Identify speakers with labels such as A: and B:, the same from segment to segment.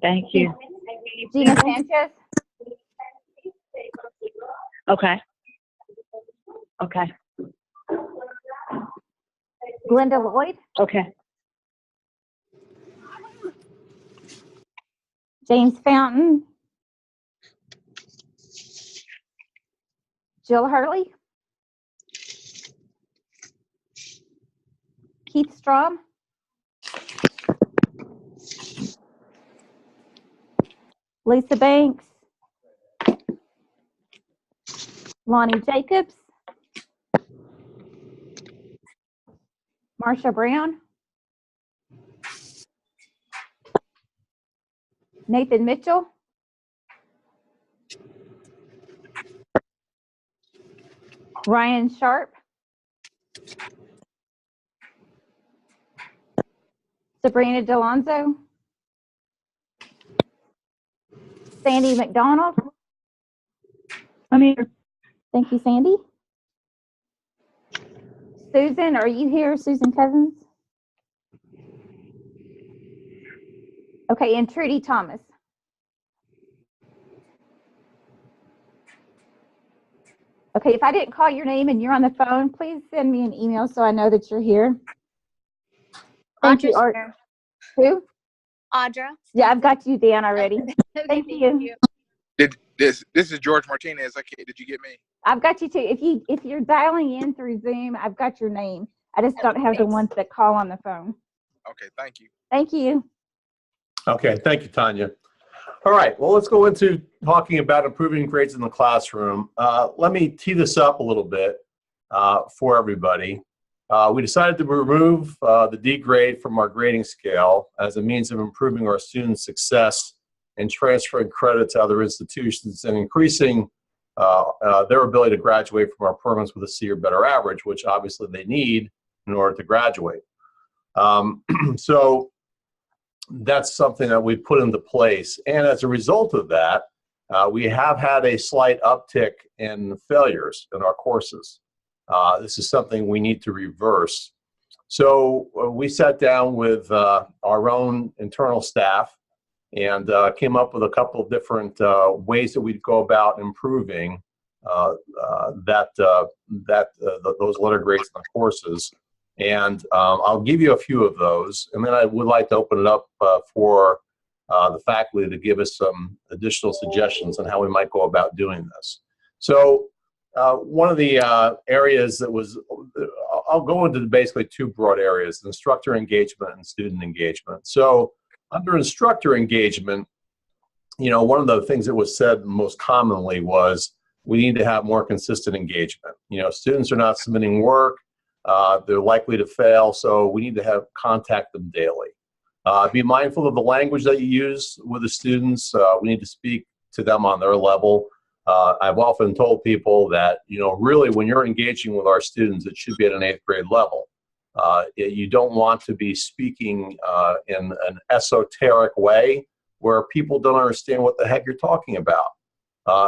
A: Thank you.
B: Gina Sanchez,
A: Okay. Okay.
B: Glenda Lloyd,
A: Okay.
B: James Fountain, Jill Hurley, Keith Strom, Lisa Banks, Lonnie Jacobs, Marsha Brown, Nathan Mitchell, Ryan Sharp, Sabrina Delonzo, Sandy McDonald.
A: I'm here.
B: Thank you, Sandy. Susan, are you here, Susan Cousins? Okay, and Trudy Thomas. Okay, if I didn't call your name and you're on the phone, please send me an email so I know that you're here. Thank you, Art. Who?
C: Audra.
B: Yeah, I've got you down already.
C: Okay,
B: Thank you.
D: This is George Martinez. Did you get me?
B: I've got you too. If you're dialing in through Zoom, I've got your name. I just don't have the ones that call on the phone.
D: Okay, thank you.
B: Thank you.
E: Okay, thank you, Tanya. All right, well, let's go into talking about improving grades in the classroom. Let me tee this up a little bit for everybody. We decided to remove the D grade from our grading scale as a means of improving our students' success and transferring credit to other institutions and increasing their ability to graduate from our programs with a C or better average, which obviously they need in order to graduate. So that's something that we put into place. And as a result of that, we have had a slight uptick in failures in our courses. This is something we need to reverse. So we sat down with our own internal staff and came up with a couple of different ways that we'd go about improving those letter grades in the courses. And I'll give you a few of those, and then I would like to open it up for the faculty to give us some additional suggestions on how we might go about doing this. So one of the areas that was, I'll go into basically two broad areas: instructor engagement and student engagement. So under instructor engagement, you know, one of the things that was said most commonly was we need to have more consistent engagement. You know, students are not submitting work. They're likely to fail, so we need to contact them daily. Be mindful of the language that you use with the students. We need to speak to them on their level. I've often told people that, you know, really when you're engaging with our students, it should be at an 8th grade level. You don't want to be speaking in an esoteric way where people don't understand what the heck you're talking about.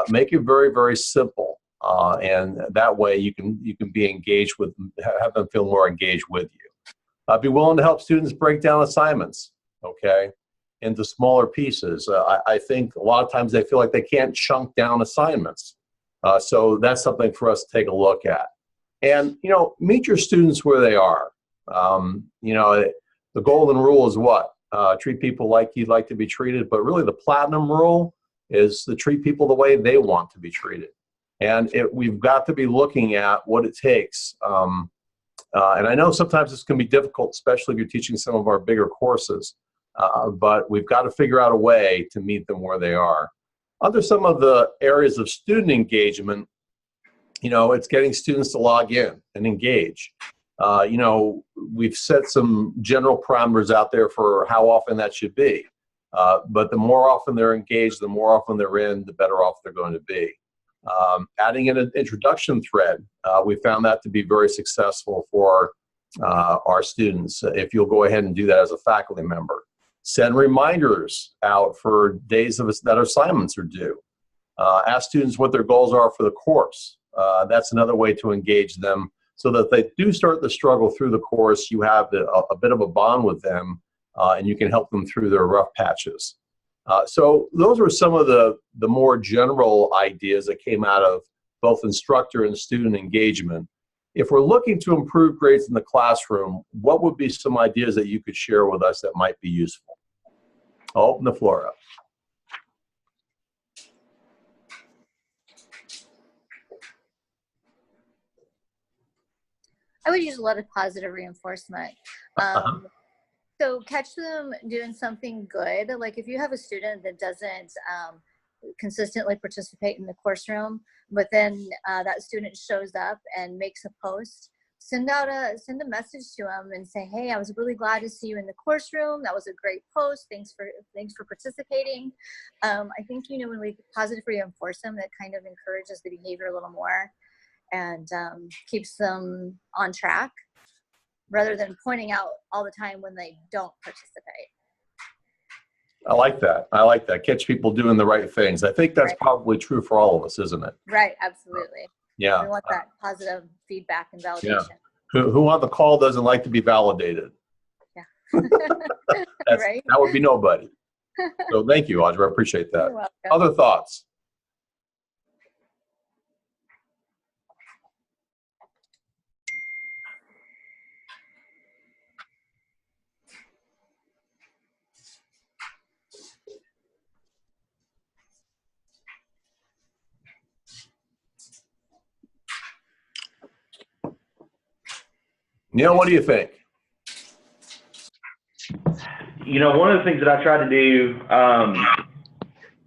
E: Make it very, very simple. And that way you can be engaged with, have them feel more engaged with you. Be willing to help students break down assignments, okay, into smaller pieces. I think a lot of times they feel like they can't chunk down assignments. So that's something for us to take a look at. And, you know, meet your students where they are. You know, the golden rule is what? Treat people like you'd like to be treated, but really the platinum rule is to treat people the way they want to be treated. And we've got to be looking at what it takes. And I know sometimes this can be difficult, especially if you're teaching some of our bigger courses, but we've got to figure out a way to meet them where they are. Under some of the areas of student engagement, you know, it's getting students to log in and engage. You know, we've set some general parameters out there for how often that should be. But the more often they're engaged, the more often they're in, the better off they're going to be. Adding in an introduction thread, we found that to be very successful for our students. If you'll go ahead and do that as a faculty member. Send reminders out for days that assignments are due. Ask students what their goals are for the course. That's another way to engage them so that they do start to struggle through the course. You have a bit of a bond with them and you can help them through their rough patches. So those were some of the more general ideas that came out of both instructor and student engagement. If we're looking to improve grades in the classroom, what would be some ideas that you could share with us that might be useful? I'll open the floor up.
C: I would use a lot of positive reinforcement. So catch them doing something good. Like if you have a student that doesn't consistently participate in the course room, but then that student shows up and makes a post, send a message to them and say, hey, I was really glad to see you in the course room. That was a great post. Thanks for participating. I think, when we positive reinforce them, that kind of encourages the behavior a little more and keeps them on track, rather than pointing out all the time when they don't participate.
E: I like that. I like that. Catch people doing the right things. I think that's probably true for all of us, isn't it?
C: Right, absolutely.
E: Yeah.
C: We want that positive feedback and validation.
E: Yeah. Who on the call doesn't like to be validated?
C: Yeah.
E: Right? That would be nobody. So thank you, Audra. I appreciate that.
C: You're welcome.
E: Other thoughts? Neil, what do you think?
F: One of the things that I try to do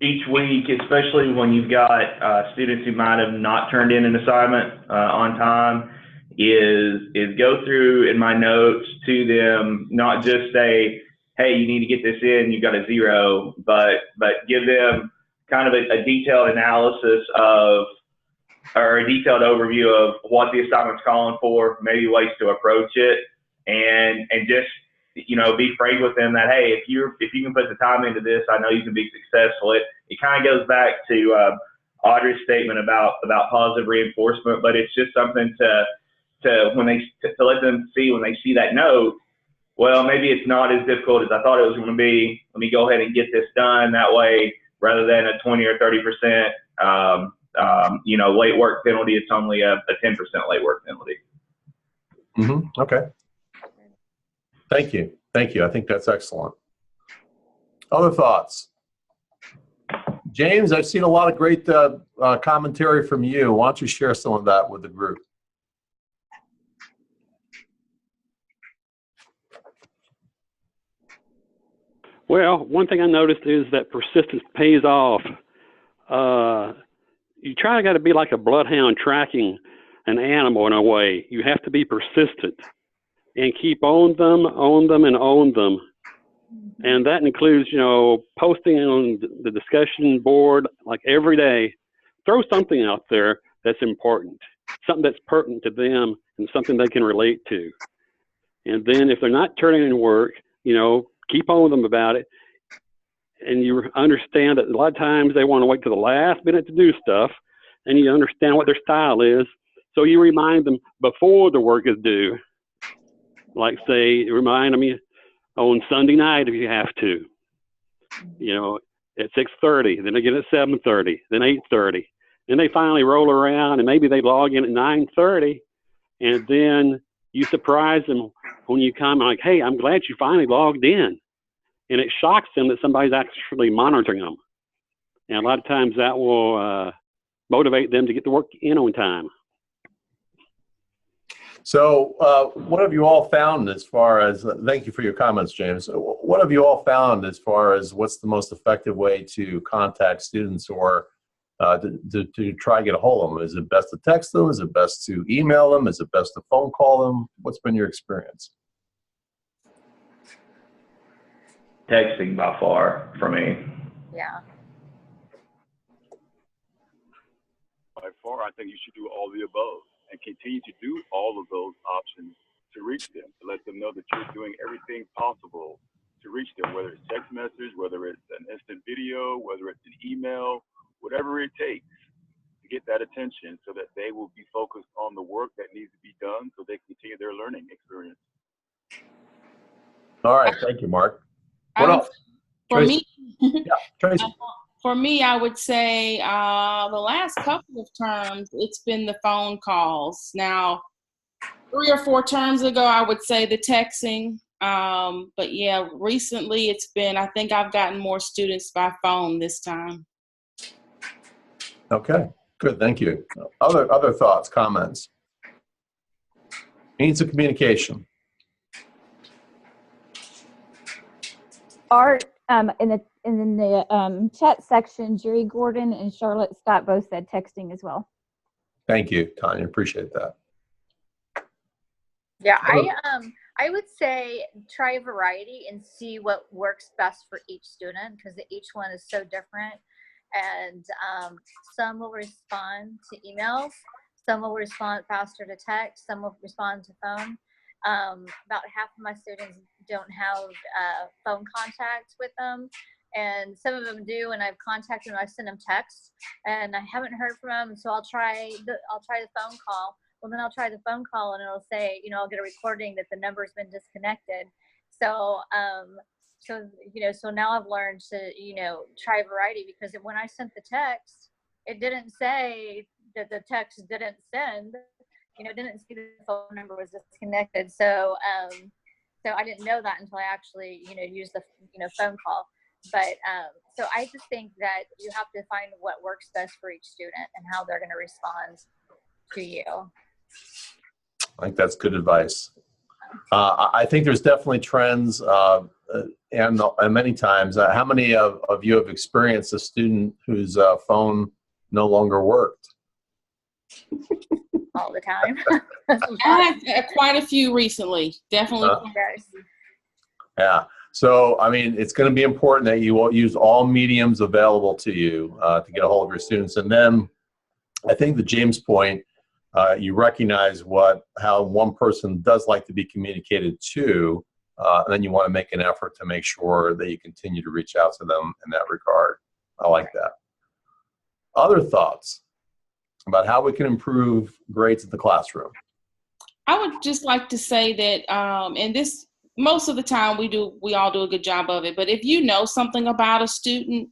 F: each week, especially when you've got students who might have not turned in an assignment on time, is go through in my notes to them, not just say, hey, you need to get this in, you got a 0, but give them kind of a detailed analysis or a detailed overview of what the assignment's calling for, maybe ways to approach it, and just, be frank with them that, hey, if you can put the time into this, I know you can be successful. It kind of goes back to Audrey's statement about positive reinforcement, but it's just something to let them see when they see that note, well, maybe it's not as difficult as I thought it was going to be. Let me go ahead and get this done. That way, rather than a 20 or 30%, late work penalty, it's only a 10% late work penalty.
E: Okay. Thank you. Thank you. I think that's excellent. Other thoughts? James, I've seen a lot of great commentary from you. Why don't you share some of that with the group?
G: Well, one thing I noticed is that persistence pays off. You got to be like a bloodhound tracking an animal in a way. You have to be persistent and keep on them, and on them. And that includes, posting on the discussion board like every day. Throw something out there that's important, something that's pertinent to them and something they can relate to. And then if they're not turning in work, keep on with them about it. And you understand that a lot of times they want to wait to the last minute to do stuff, and you understand what their style is. So you remind them before the work is due. Like say, remind them on Sunday night if you have to, at 6:30, then again at 7:30, then 8:30. Then they finally roll around and maybe they log in at 9:30, and then you surprise them when you come like, hey, I'm glad you finally logged in. And it shocks them that somebody's actually monitoring them. And a lot of times that will motivate them to get the work in on time.
E: So what have you all found as far as, thank you for your comments, James. What have you all found as far as what's the most effective way to contact students or to try to get a hold of them? Is it best to text them? Is it best to email them? Is it best to phone call them? What's been your experience?
F: Texting by far for me.
C: Yeah.
H: By far, I think you should do all the above and continue to do all of those options to reach them, to let them know that you're doing everything possible to reach them, whether it's text message, whether it's an instant video, whether it's an email, whatever it takes to get that attention so that they will be focused on the work that needs to be done so they continue their learning experience.
E: All right. Thank you, Mark. What
I: I would-
E: else?
I: For
E: Tracy?
I: me,
E: Yeah, Tracy.
I: for me, I would say the last couple of terms, it's been the phone calls. Now, 3 or 4 terms ago, I would say the texting. But yeah, recently it's been, I think I've gotten more students by phone this time.
E: Okay, good. Thank you. Other thoughts, comments? Means of communication.
B: Art, in the chat section, Jerry Gordon and Charlotte Scott both said texting as well.
E: Thank you, Tanya. Appreciate that.
C: Yeah, I would say try a variety and see what works best for each student because each one is so different. And some will respond to emails, some will respond faster to text, some will respond to phone. About half of my students don't have phone contact with them, and some of them do. And I've contacted them, I send them texts, and I haven't heard from them. So I'll try the phone call. Well, then I'll try the phone call, and it'll say, I'll get a recording that the number's been disconnected. So, so now I've learned to, try a variety because when I sent the text, it didn't say that the text didn't send. Didn't see the phone number was disconnected. So, so I didn't know that until I actually, used the, phone call. But so I just think that you have to find what works best for each student and how they're going to respond to you.
E: I think that's good advice. I think there's definitely trends, and many times, how many of you have experienced a student whose phone no longer worked?
C: All the time.
I: I had quite a few recently, definitely.
E: Yeah. So, I mean, it's going to be important that you will use all mediums available to you to get a hold of your students. And then I think the James point, you recognize how one person does like to be communicated to, and then you want to make an effort to make sure that you continue to reach out to them in that regard. I like that. Other thoughts about how we can improve grades in the classroom?
I: I would just like to say that, and this, most of the time we all do a good job of it, but if you know something about a student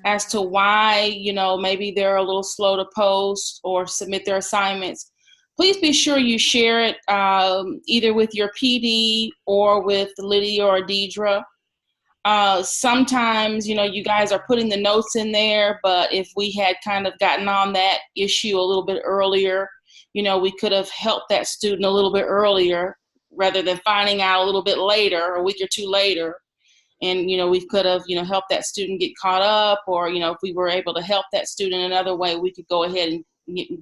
I: as to why, maybe they're a little slow to post or submit their assignments, please be sure you share it either with your PD or with Lydia or Deidre. Sometimes, you guys are putting the notes in there, but if we had kind of gotten on that issue a little bit earlier, we could have helped that student a little bit earlier rather than finding out a little bit later, a week or two later. And, we could have, helped that student get caught up, or, if we were able to help that student another way, we could go ahead and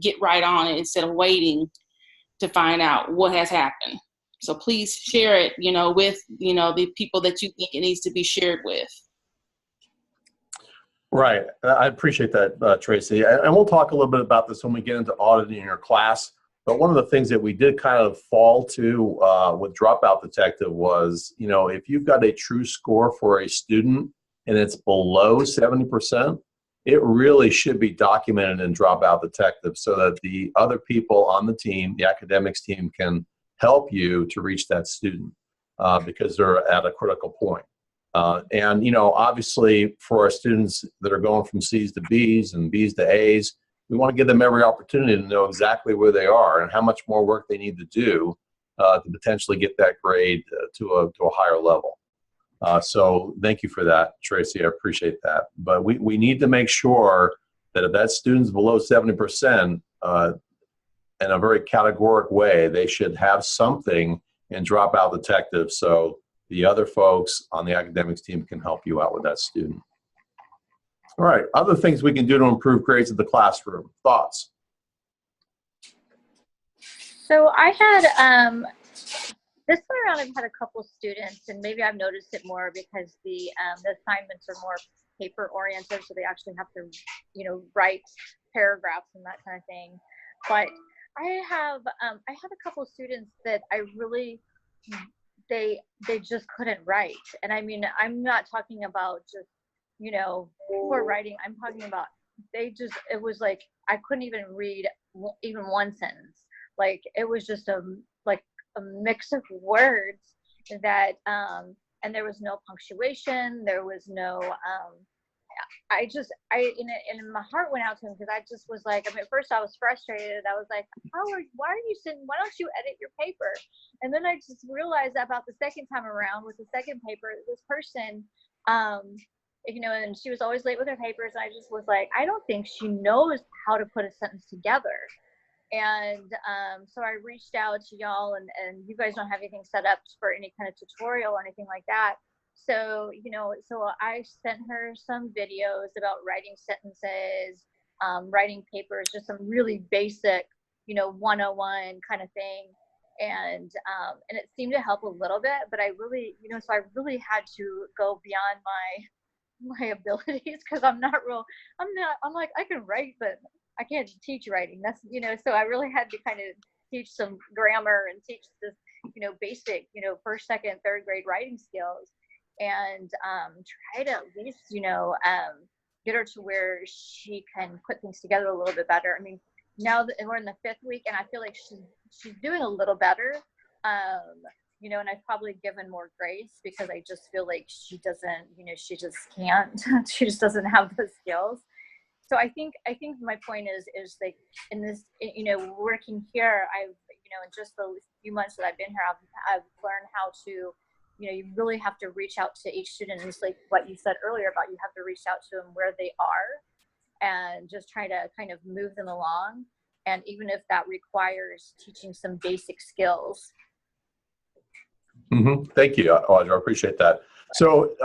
I: get right on it instead of waiting to find out what has happened. So please share it, with, the people that you think it needs to be shared with.
E: Right. I appreciate that, Tracy. And we'll talk a little bit about this when we get into auditing your class. But one of the things that we did kind of fall to with Dropout Detective was, if you've got a true score for a student and it's below 70%, it really should be documented in Dropout Detective so that the other people on the team, the academics team, can help you to reach that student because they're at a critical point. And, obviously for our students that are going from C's to B's and B's to A's, we want to give them every opportunity to know exactly where they are and how much more work they need to do to potentially get that grade to a higher level. So thank you for that, Tracy. I appreciate that. But we need to make sure that if that student's below 70%, in a very categoric way, they should have something in Dropout Detective so the other folks on the academics team can help you out with that student. All right, other things we can do to improve grades in the classroom. Thoughts?
C: So I had, this one around I've had a couple students, and maybe I've noticed it more because the assignments are more paper oriented, so they actually have to, write paragraphs and that kind of thing. But I have a couple of students that I really, they just couldn't write. And I mean, I'm not talking about just, poor writing. I'm talking about, it was like, I couldn't even read even one sentence. Like, it was just a mix of words that, and there was no punctuation. There was no, and my heart went out to him because I just was like, I mean, at first I was frustrated. I was like, why are you sitting, why don't you edit your paper? And then I just realized that about the second time around with the second paper, this person, and she was always late with her papers. And I just was like, I don't think she knows how to put a sentence together. And so I reached out to y'all, and you guys don't have anything set up for any kind of tutorial or anything like that. So, so I sent her some videos about writing sentences, writing papers, just some really basic, 101 kind of thing. And it seemed to help a little bit, but I really, so I really had to go beyond my abilities, because I'm like, I can write, but I can't teach writing. That's, so I really had to kind of teach some grammar and teach this, basic, first, second, third grade writing skills, and try to at least, get her to where she can put things together a little bit better. I mean, now that we're in the 5th week, and I feel like she's doing a little better, and I've probably given more grace, because I just feel like she doesn't, she just can't, she just doesn't have the skills. So I think my point is like, in this, working here, I've, in just the few months that I've been here, I've learned how to, you really have to reach out to each student. And it's like what you said earlier about, you have to reach out to them where they are and just try to kind of move them along. And even if that requires teaching some basic skills.
E: Mm-hmm. Thank you, Audra. I appreciate that. So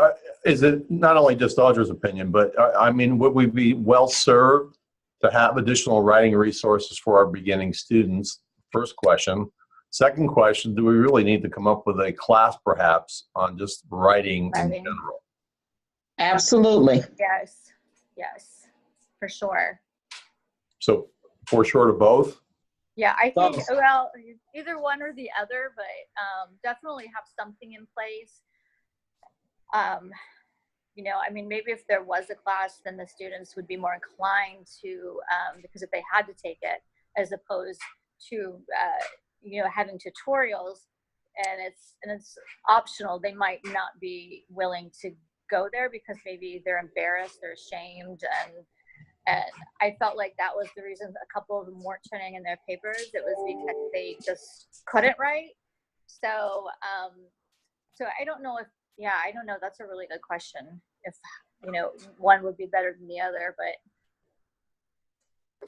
E: is it not only just Audra's opinion, but I mean, would we be well served to have additional writing resources for our beginning students? First question. Second question, do we really need to come up with a class perhaps on just writing in general?
J: Absolutely.
C: Yes, for sure.
E: So for sure to both?
C: Yeah, I think, well, either one or the other, but definitely have something in place. I mean, maybe if there was a class, then the students would be more inclined to, because if they had to take it, as opposed to, having tutorials, and it's optional, they might not be willing to go there because maybe they're embarrassed, they're ashamed, and I felt like that was the reason a couple of them weren't turning in their papers. It was because they just couldn't write. So, so I don't know if, I don't know. That's a really good question. If, one would be better than the other, but.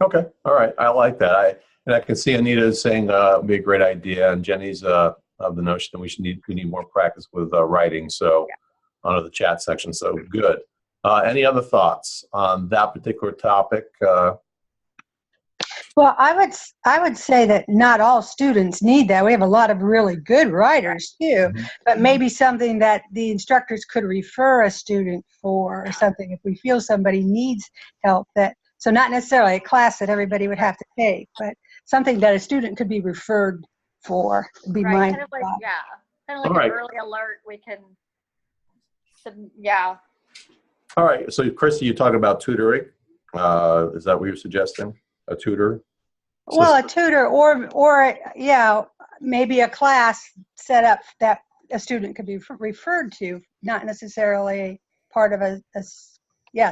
E: Okay. All right. I like that. I can see Anita saying it would be a great idea, and Jenny's of the notion that we need more practice with writing. So under the chat section. So good. Any other thoughts on that particular topic?
K: Well, I would say that not all students need that. We have a lot of really good writers too, but maybe something that the instructors could refer a student for, or something if we feel somebody needs help. So not necessarily a class that everybody would have to take, but something that a student could be referred for. Be
C: right, kind of like an early alert. We can,
E: All right. So, Christy, you talk about tutoring. Is that what you're suggesting? A tutor?
K: Well, a tutor, or maybe a class set up that a student could be referred to, not necessarily part of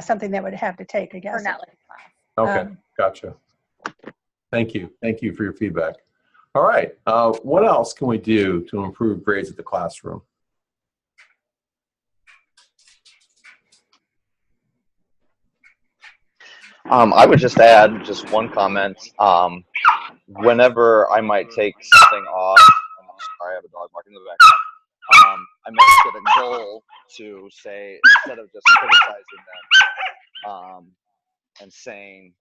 K: something that would have to take, I guess.
C: Or not like a class.
E: Okay, gotcha. Thank you. Thank you for your feedback. All right. What else can we do to improve grades at the classroom?
L: I would just add just one comment. Whenever I might take something off, I'm sorry, I have a dog barking in the background. I might set a goal to say, instead of just criticizing them and saying,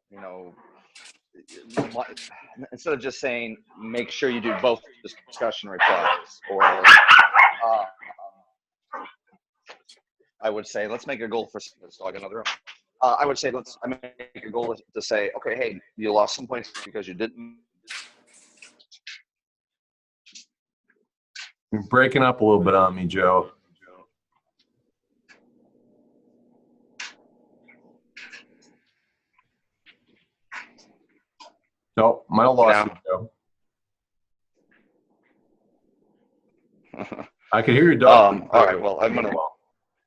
L: instead of just saying, make sure you do both discussion replies, or I would say, let's make a goal for this dog in another room. I would say, I make a goal to say, okay, hey, you lost some points because you didn't.
E: You're breaking up a little bit on me, Joe. No, might have lost you, Joe. I can hear your dog.
L: All right. Well, I'm gonna.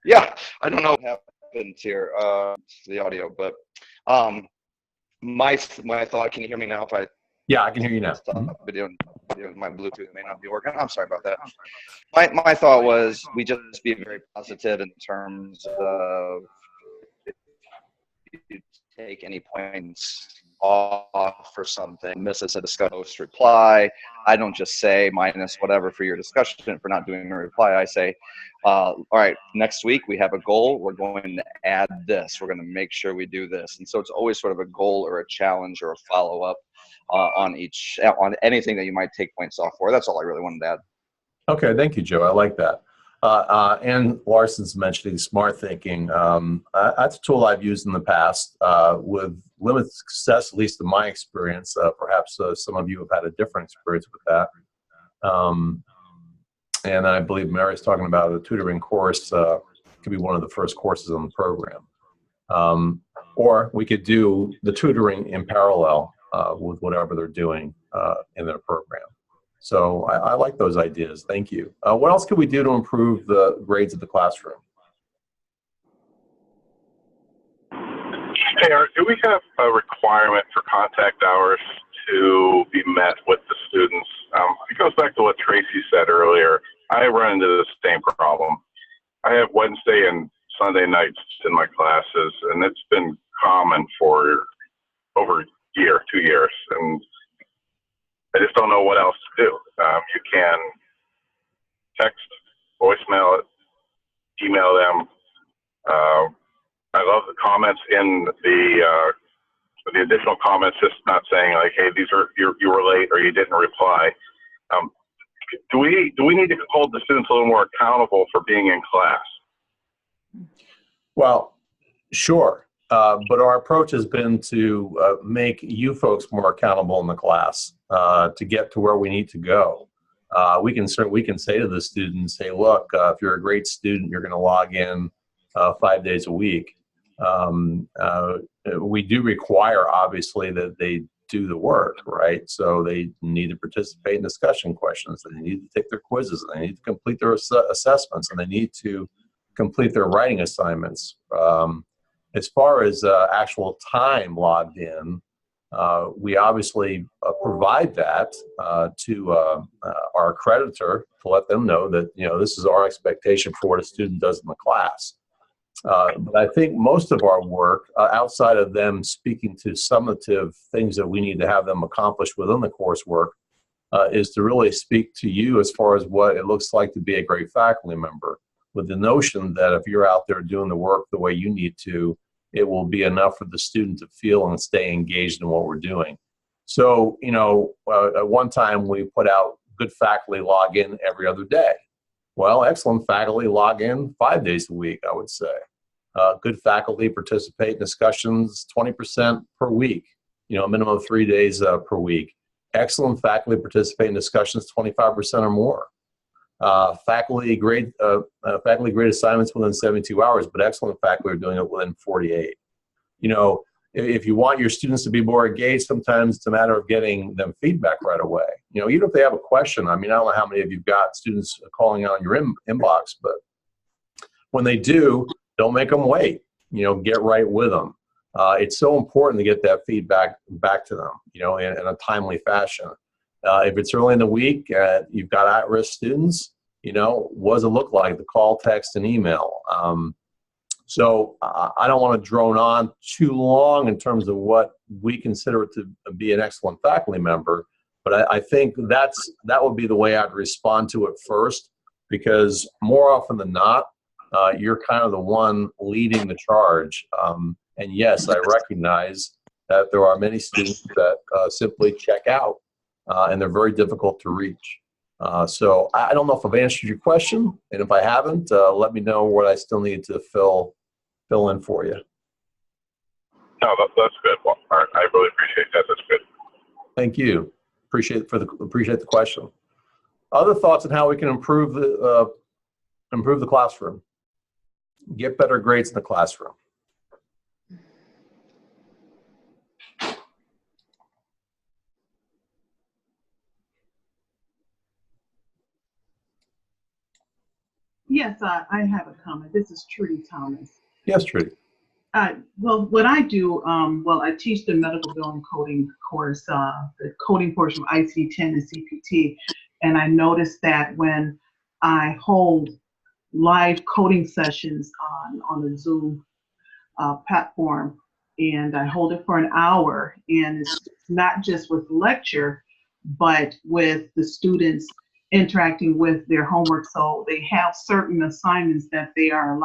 L: Yeah, I don't know what happened here, the audio, but my thought. Can you hear me now? If I
E: Yeah, I can hear you now.
L: video, my Bluetooth may not be working. I'm sorry about that. My thought was we just be very positive in terms of if you take any points off or something, misses a discussion reply. I don't just say minus whatever for your discussion for not doing a reply. I say, all right, next week we have a goal. We're going to add this. We're going to make sure we do this. And so it's always sort of a goal or a challenge or a follow-up on anything that you might take points off for. That's all I really wanted to add.
E: Okay, thank you, Joe. I like that. And Larson's mentioning smart thinking. That's a tool I've used in the past with limited success, at least in my experience. Perhaps some of you have had a different experience with that. And I believe Mary's talking about a tutoring course. Could be one of the first courses on the program. Or we could do the tutoring in parallel with whatever they're doing in their program. So I like those ideas. Thank you. What else could we do to improve the grades of the classroom?
M: Hey, Art, do we have a requirement for contact hours to be met with the students? It goes back to what Tracy said earlier. I run into the same problem. I have Wednesday and Sunday nights in my classes, and it's been common for over a year, 2 years, and I just don't know what else to do. You can text, voicemail it, email them. I love the comments in the additional comments, just not saying like, hey, these are you were late or you didn't reply. Do we need to hold the students a little more accountable for being in class?
E: Well, sure. But our approach has been to make you folks more accountable in the class to get to where we need to go. We can say to the students, hey, look, if you're a great student, you're going to log in 5 days a week. We do require, obviously, that they do the work, right? So they need to participate in discussion questions, and they need to take their quizzes, and they need to complete their assessments, and they need to complete their writing assignments. As far as actual time logged in, we obviously provide that to our accreditor to let them know that, you know, this is our expectation for what a student does in the class. But I think most of our work, outside of them speaking to summative things that we need to have them accomplish within the coursework, is to really speak to you as far as what it looks like to be a great faculty member, with the notion that if you're out there doing the work the way you need to, it will be enough for the student to feel and stay engaged in what we're doing. So, you know, at one time we put out good faculty log in every other day. Well, excellent faculty log in 5 days a week, I would say. Good faculty participate in discussions 20% per week, you know, a minimum of 3 days per week. Excellent faculty participate in discussions 25% or more. Faculty grade assignments within 72 hours, but excellent faculty are doing it within 48. You know, if you want your students to be more engaged, sometimes it's a matter of getting them feedback right away. You know, even if they have a question, I mean, I don't know how many of you've got students calling on your inbox, but when they do, don't make them wait. You know, get right with them. It's so important to get that feedback back to them, you know, in a timely fashion. If it's early in the week, you've got at-risk students, you know, what does it look like? The call, text, and email. So I don't want to drone on too long in terms of what we consider to be an excellent faculty member, but I think that would be the way I'd respond to it first, because more often than not, you're kind of the one leading the charge. And yes, I recognize that there are many students that simply check out, and they're very difficult to reach. So I don't know if I've answered your question, and if I haven't, let me know what I still need to fill in for you.
M: No, that's good. Well, I really appreciate that. That's good.
E: Thank you. Appreciate the question. Other thoughts on how we can improve the classroom, get better grades in the classroom.
N: Yes, I have a comment. This is Trudy Thomas.
E: Yes, Trudy.
N: Well, what I do, I teach the medical billing coding course, the coding portion of ICD-10 and CPT, and I noticed that when I hold live coding sessions on the Zoom platform, and I hold it for an hour, and it's not just with lecture, but with the students interacting with their homework. So they have certain assignments that they are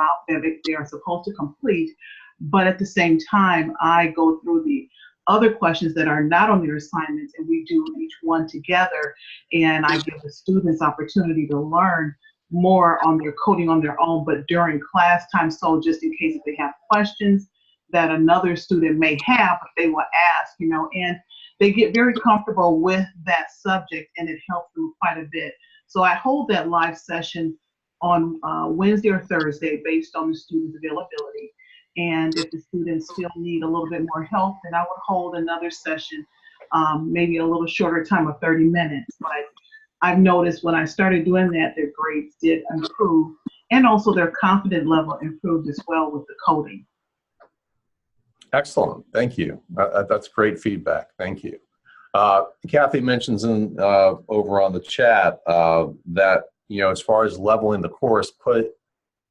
N: supposed to complete, but at the same time, I go through the other questions that are not on their assignments, and we do each one together, and I give the students opportunity to learn more on their coding on their own, but during class time, so just in case if they have questions that another student may have, they will ask, and they get very comfortable with that subject, and it helps them quite a bit. So I hold that live session on Wednesday or Thursday based on the student's availability. And if the students still need a little bit more help, then I would hold another session, maybe a little shorter time of 30 minutes. But I've noticed when I started doing that, their grades did improve, and also their confidence level improved as well with the coding.
E: Excellent. Thank you. That's great feedback. Thank you. Kathy mentions over on the chat that, as far as leveling the course,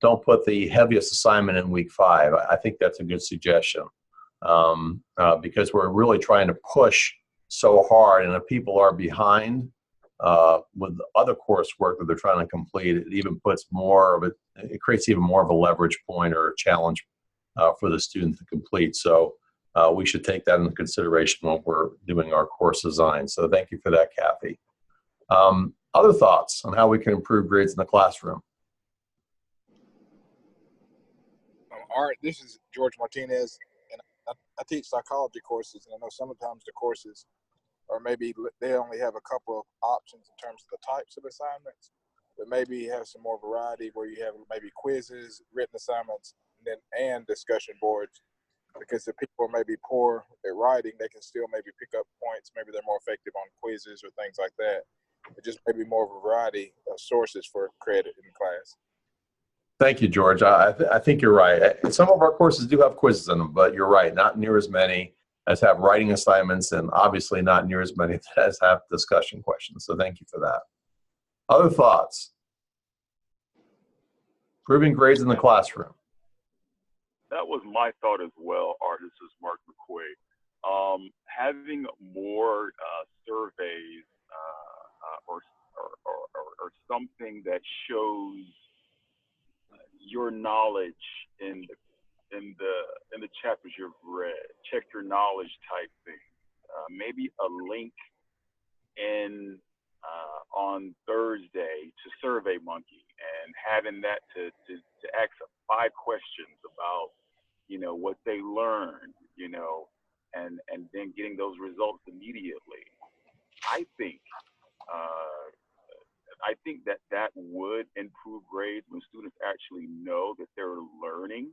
E: don't put the heaviest assignment in week 5. I think that's a good suggestion because we're really trying to push so hard, and if people are behind with the other coursework that they're trying to complete, it even puts more of it creates even more of a leverage point or a challenge for the student to complete. So we should take that into consideration when we're doing our course design. So thank you for that, Kathy. Other thoughts on how we can improve grades in the classroom?
D: Art, this is George Martinez, and I teach psychology courses, and I know sometimes the courses or maybe they only have a couple of options in terms of the types of assignments, but maybe have some more variety where you have maybe quizzes, written assignments, and discussion boards. Because if people are maybe poor at writing, they can still maybe pick up points. Maybe they're more effective on quizzes or things like that. But just maybe more of a variety of sources for credit in class.
E: Thank you, George. I think you're right. Some of our courses do have quizzes in them, but you're right, not near as many as have writing assignments, and obviously not near as many as have discussion questions. So thank you for that. Other thoughts? Improving grades in the classroom.
H: That was my thought as well, Art. This is Mark McQuaid. Having more surveys or something that shows your knowledge in the chapters you've read, check your knowledge type thing. Maybe a link on Thursday to SurveyMonkey, and having that to ask 5 questions about what they learned, and then getting those results immediately. I think that would improve grades when students actually know that they're learning.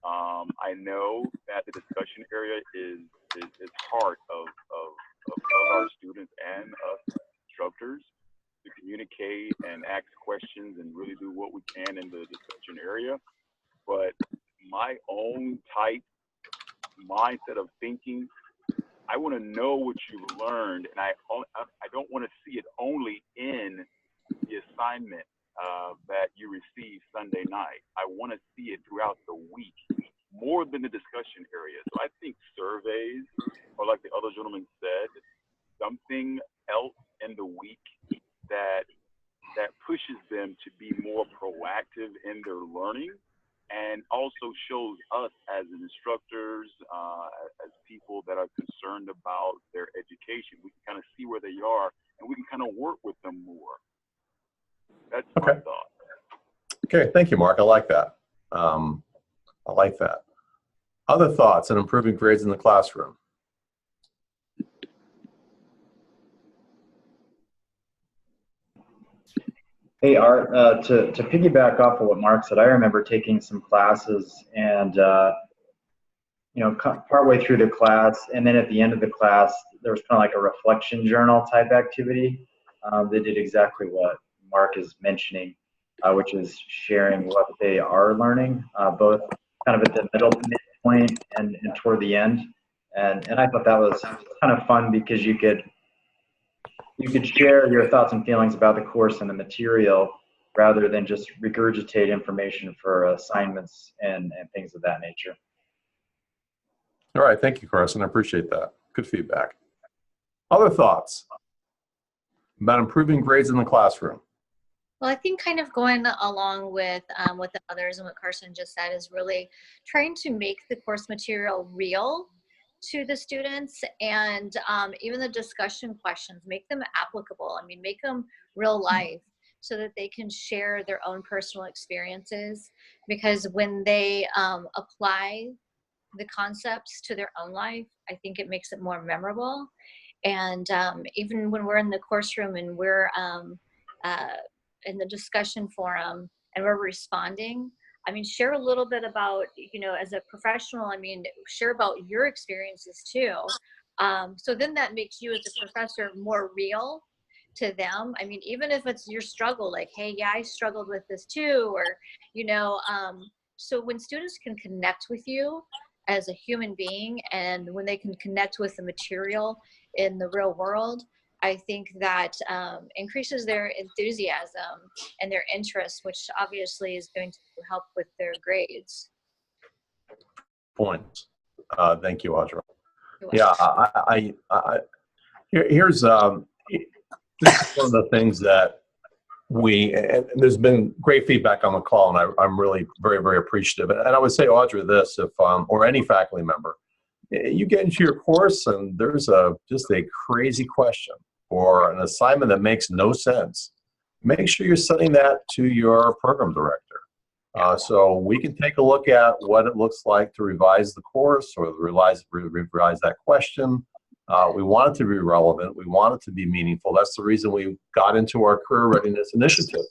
H: I know that the discussion area is part of our students and us instructors to communicate and ask questions and really do what we can in the discussion area. But my own type mindset of thinking, I want to know what you've learned, and I don't want to see it only in the assignment that you receive Sunday night. I want to see it throughout the week, more than the discussion area. So I think surveys, or like the other gentleman said, something else in the week that pushes them to be more proactive in their learning, and also shows us as instructors, as people that are concerned about their education, we can kind of see where they are, and we can kind of work with them more. That's my thought.
E: Okay, thank you, Mark. I like that. Other thoughts on improving grades in the classroom?
O: Hey, Art, to piggyback off of what Mark said, I remember taking some classes and, partway through the class, and then at the end of the class, there was kind of like a reflection journal type activity. They did exactly what Mark is mentioning. which is sharing what they are learning, both kind of at the midpoint and toward the end. And I thought that was kind of fun because you could share your thoughts and feelings about the course and the material rather than just regurgitate information for assignments and things of that nature.
E: All right, thank you, Carson. I appreciate that. Good feedback. Other thoughts about improving grades in the classroom?
C: Well, I think kind of going along with what the others and what Carson just said is really trying to make the course material real to the students, and even the discussion questions, make them applicable. I mean, make them real life so that they can share their own personal experiences, because when they apply the concepts to their own life, I think it makes it more memorable. And even when we're in the course room and we're in the discussion forum and we're responding, I mean, share a little bit about, you know, as a professional, I mean, share about your experiences too. So then that makes you as a professor more real to them. I mean, even if it's your struggle, like, hey, yeah, I struggled with this too, or, you know, so when students can connect with you as a human being, and when they can connect with the material in the real world, I think that increases their enthusiasm and their interest, which obviously is going to help with their grades.
E: Points. Thank you, Audra. Yeah, here's this is one of the things that and there's been great feedback on the call, and I'm really very, very appreciative. And I would say, Audra, this, if or any faculty member, you get into your course and there's just a crazy question or an assignment that makes no sense, make sure you're sending that to your program director. So we can take a look at what it looks like to revise the course or revise that question. We want it to be relevant. We want it to be meaningful. That's the reason we got into our career readiness initiative,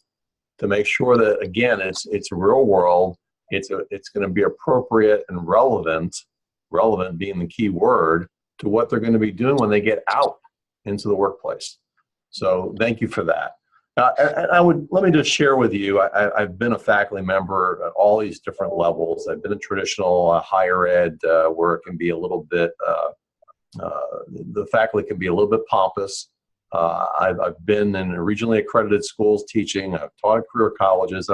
E: to make sure that, again, it's real world. It's going to be appropriate and relevant being the key word, to what they're going to be doing when they get out into the workplace. So thank you for that. And let me just share with you, I've been a faculty member at all these different levels. I've been in traditional higher ed where it can be a little bit, the faculty can be a little bit pompous. I've been in regionally accredited schools teaching. I've taught at career colleges.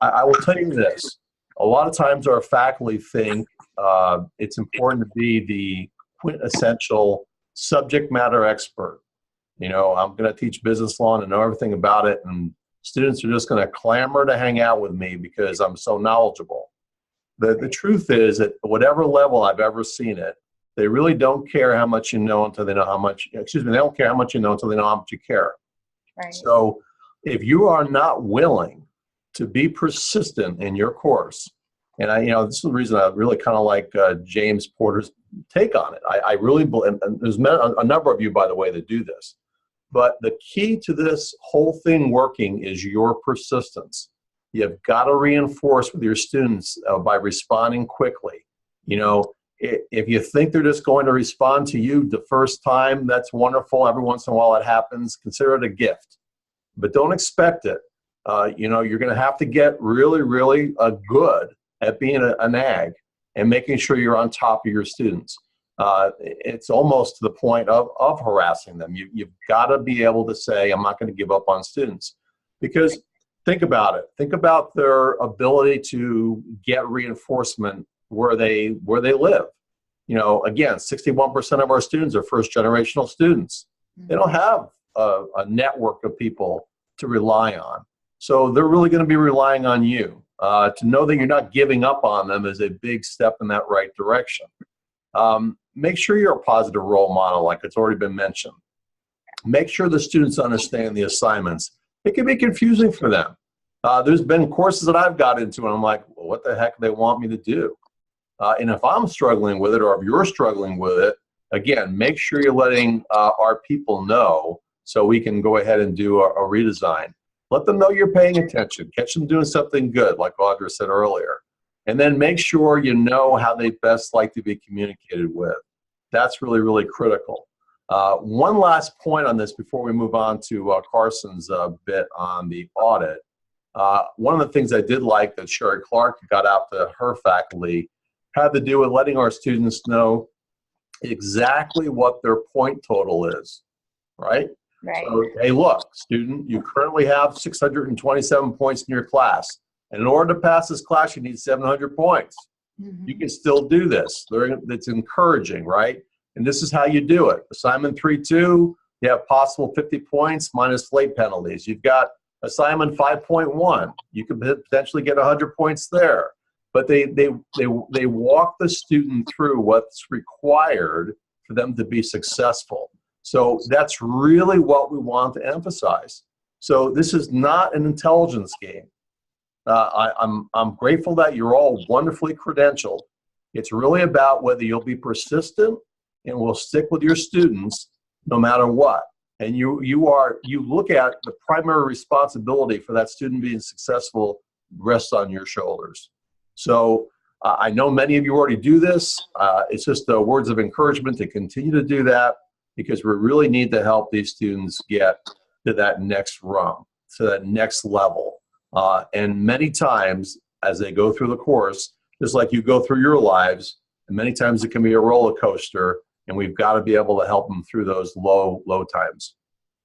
E: I will tell you this. A lot of times our faculty think it's important to be the quintessential subject matter expert. You know, I'm going to teach business law and know everything about it, and students are just going to clamor to hang out with me because I'm so knowledgeable. The truth is, at whatever level I've ever seen it, they really don't care how much you know until they know how much, they don't care how much you know until they know how much you care.
C: Right.
E: So if you are not willing to be persistent in your course, and this is the reason I really kind of like James Porter's take on it. I really believe, and there's a number of you, by the way, that do this. But the key to this whole thing working is your persistence. You've got to reinforce with your students by responding quickly. You know, if you think they're just going to respond to you the first time, that's wonderful. Every once in a while it happens. Consider it a gift. But don't expect it. You're going to have to get really, really good at being a nag and making sure you're on top of your students. It's almost to the point of harassing them. You've got to be able to say, I'm not going to give up on students. Because think about it. Think about their ability to get reinforcement where they live. You know, again, 61% of our students are first-generational students. They don't have a network of people to rely on. So they're really going to be relying on you. To know that you're not giving up on them is a big step in that right direction. Make sure you're a positive role model, like it's already been mentioned. Make sure the students understand the assignments. It can be confusing for them. There's been courses that I've got into and I'm like, well, what the heck do they want me to do? And if I'm struggling with it, or if you're struggling with it, again, make sure you're letting our people know so we can go ahead and do a redesign. Let them know you're paying attention. Catch them doing something good, like Audra said earlier. And then make sure you know how they best like to be communicated with. That's really, really critical. One last point on this before we move on to Carson's bit on the audit. One of the things I did like that Sherry Clark got out to her faculty had to do with letting our students know exactly what their point total is, right?
C: Right.
E: So, hey, look, student, you currently have 627 points in your class. And in order to pass this class, you need 700 points. You can still do this. It's encouraging, right? And this is how you do it. Assignment 3-2, you have possible 50 points minus late penalties. You've got assignment 5.1. You could potentially get 100 points there. But they walk the student through what's required for them to be successful. So that's really what we want to emphasize. So this is not an intelligence game. I'm grateful that you're all wonderfully credentialed. It's really about whether you'll be persistent and will stick with your students no matter what. And you look at the primary responsibility for that student being successful rests on your shoulders. So I know many of you already do this. It's just words of encouragement to continue to do that, because we really need to help these students get to that next rung, to that next level. And many times as they go through the course, just like you go through your lives, and many times it can be a roller coaster, and we've got to be able to help them through those low times.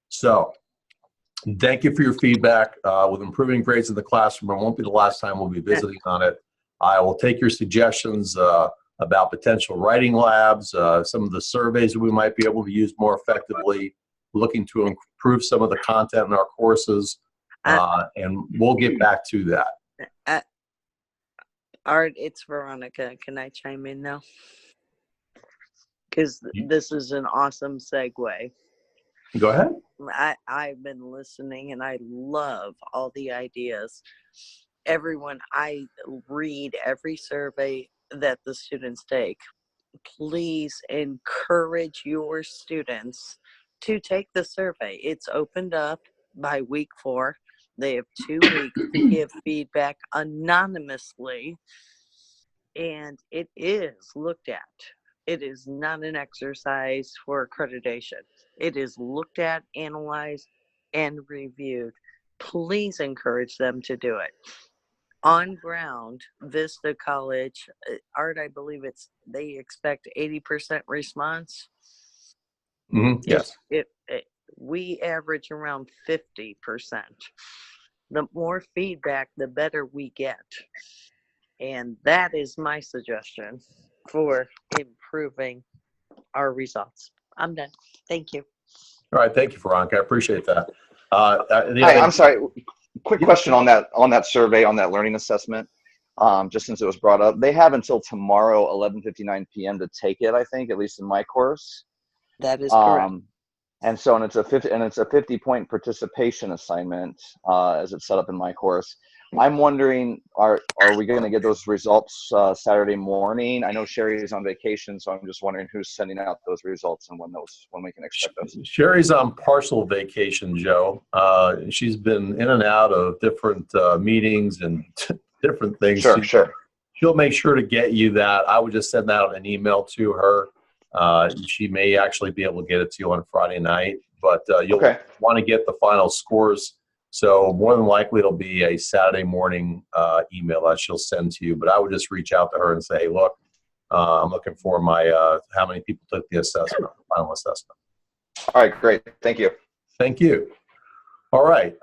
E: So thank you for your feedback. With improving grades in the classroom, it won't be the last time we'll be visiting on it. I will take your suggestions about potential writing labs, some of the surveys that we might be able to use more effectively, looking to improve some of the content in our courses, and we'll get back to that.
P: Art, it's Veronica. Can I chime in now? Because this is an awesome segue.
E: Go ahead.
P: I've been listening and I love all the ideas. Everyone, I read every survey that the students take. Please encourage your students to take the survey. It's opened up by week 4. They have 2 weeks to give feedback anonymously, and it is looked at. It is not an exercise for accreditation. It is looked at, analyzed, and reviewed. Please encourage them to do it. On ground, Vista College, Art, I believe they expect 80% response.
E: Yes.
P: We average around 50%. The more feedback, the better we get. And that is my suggestion for improving our results. I'm done. Thank you.
E: All right. Thank you, Veronica. I appreciate that.
L: Hi, I'm sorry. Quick question on that survey, on that learning assessment. Just since it was brought up, they have until tomorrow, 11:59 p.m. to take it. I think, at least in my course.
P: That is correct.
L: And it's a 50-point participation assignment, as it's set up in my course. I'm wondering, are we going to get those results Saturday morning? I know Sherry is on vacation, so I'm just wondering who's sending out those results and when we can expect those.
E: Sherry's on partial vacation, Joe. She's been in and out of different meetings and different things.
L: Sure.
E: She'll make sure to get you that. I would just send out an email to her. She may actually be able to get it to you on Friday night, but you'll want to get the final scores. So more than likely it'll be a Saturday morning email that she'll send to you. But I would just reach out to her and say, hey, look, I'm looking for my how many people took the assessment, final assessment.
L: All right, great. Thank you.
E: Thank you. All right.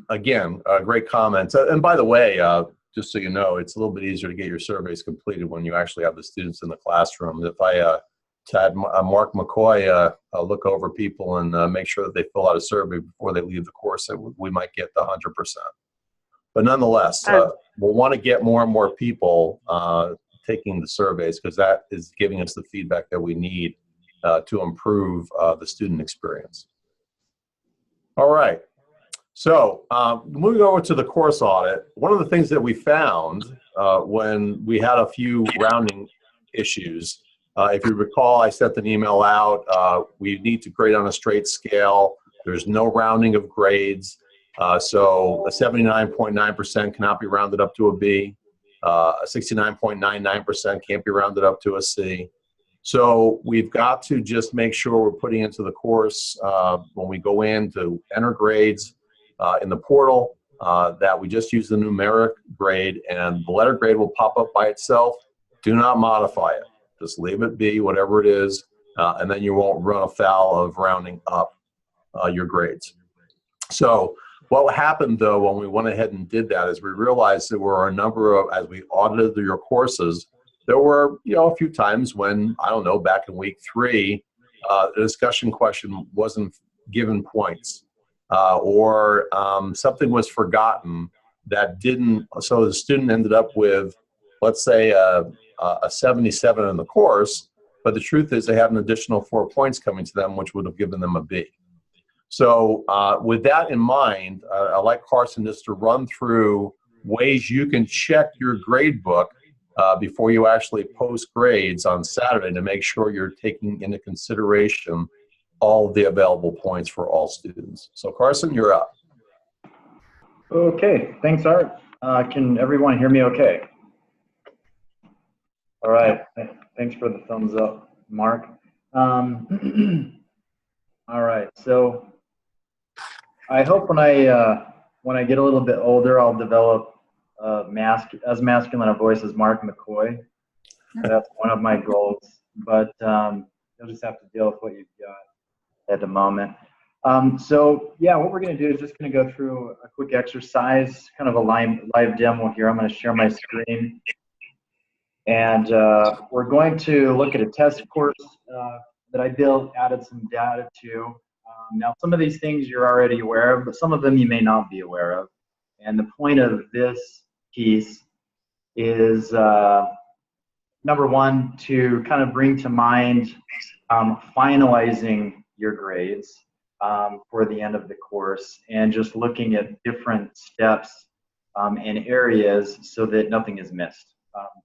E: Again, great comments. And by the way, just so you know, it's a little bit easier to get your surveys completed when you actually have the students in the classroom. If I had Mark McCoy look over people and make sure that they fill out a survey before they leave the course, we might get the 100%. But nonetheless, we'll want to get more and more people taking the surveys, because that is giving us the feedback that we need to improve the student experience. All right. So moving over to the course audit, one of the things that we found when we had a few rounding issues, if you recall, I sent an email out. We need to grade on a straight scale. There's no rounding of grades. So a 79.9% cannot be rounded up to a B. A 69.99% can't be rounded up to a C. So we've got to just make sure we're putting into the course when we go in to enter grades in the portal. that we just use the numeric grade, and the letter grade will pop up by itself. Do not modify it. Just leave it be, whatever it is, and then you won't run afoul of rounding up your grades. So what happened, though, when we went ahead and did that is we realized there were a number of, as we audited your courses, there were, a few times when, I don't know, back in week 3, the discussion question wasn't given points, or something was forgotten that didn't, so the student ended up with, let's say, a 77 in the course, but the truth is they had an additional 4 points coming to them, which would have given them a B. So with that in mind, I'd like Carson just to run through ways you can check your grade book before you actually post grades on Saturday to make sure you're taking into consideration all of the available points for all students. So Carson, you're up.
O: Okay, thanks, Art. Can everyone hear me okay? All right, thanks for the thumbs up, Mark. All right, so I hope when I get a little bit older, I'll develop as masculine a voice as Mark McCoy. That's one of my goals, but you'll just have to deal with what you've got at the moment. So yeah, what we're going to do is just going to go through a quick exercise, kind of a live demo here. I'm going to share my screen, and we're going to look at a test course that I built, added some data to. Now, some of these things you're already aware of, but some of them you may not be aware of. And the point of this piece is, number one, to kind of bring to mind finalizing your grades for the end of the course, and just looking at different steps and areas so that nothing is missed.